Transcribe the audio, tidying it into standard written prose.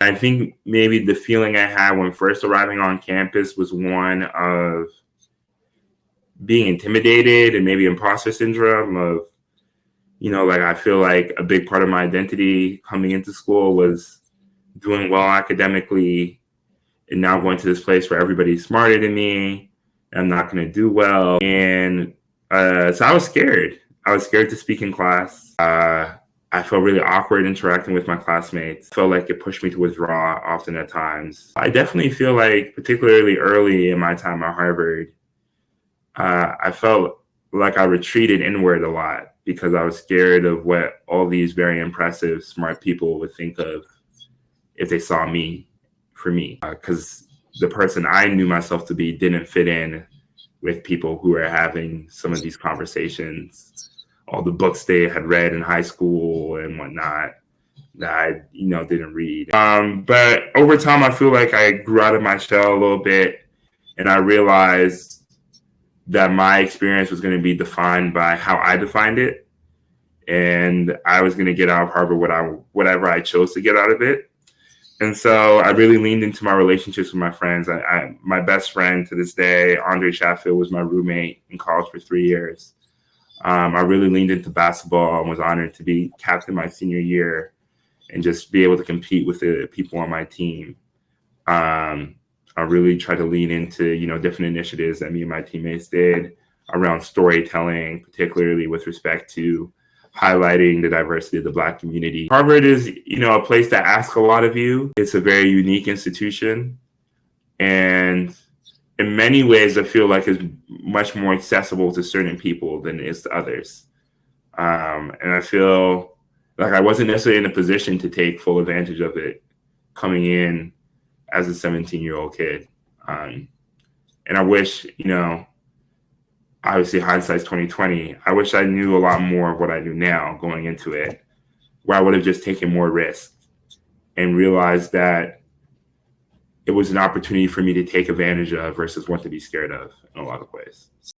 I think maybe the feeling I had when first arriving on campus was one of being intimidated and maybe imposter syndrome of, like I feel like a big part of my identity coming into school was doing well academically and now going to this place where everybody's smarter than me. I'm not going to do well. And so I was scared. I was scared to speak in class. I felt really awkward interacting with my classmates. Felt like it pushed me to withdraw often at times. I definitely feel like, particularly early in my time at Harvard, I felt like I retreated inward a lot because I was scared of what all these very impressive, smart people would think of if they saw me for me. Because the person I knew myself to be didn't fit in with people who were having some of these conversations, all the books they had read in high school and whatnot that I, didn't read. But over time, I feel like I grew out of my shell a little bit, and I realized that my experience was going to be defined by how I defined it, and I was going to get out of Harvard whatever I chose to get out of it. And so I really leaned into my relationships with my friends. My best friend to this day, Andre Sheffield, was my roommate in college for 3 years. I really leaned into basketball and was honored to be captain my senior year and just be able to compete with the people on my team. I really tried to lean into, different initiatives that me and my teammates did around storytelling, particularly with respect to highlighting the diversity of the Black community. Harvard is, a place that asks a lot of you. It's a very unique institution. And in many ways, I feel like it's much more accessible to certain people than it is to others. And I feel like I wasn't necessarily in a position to take full advantage of it coming in as a 17-year-old kid. And I wish, obviously hindsight's 2020. I wish I knew a lot more of what I knew now going into it, where I would have just taken more risk and realized that it was an opportunity for me to take advantage of versus one to be scared of in a lot of ways.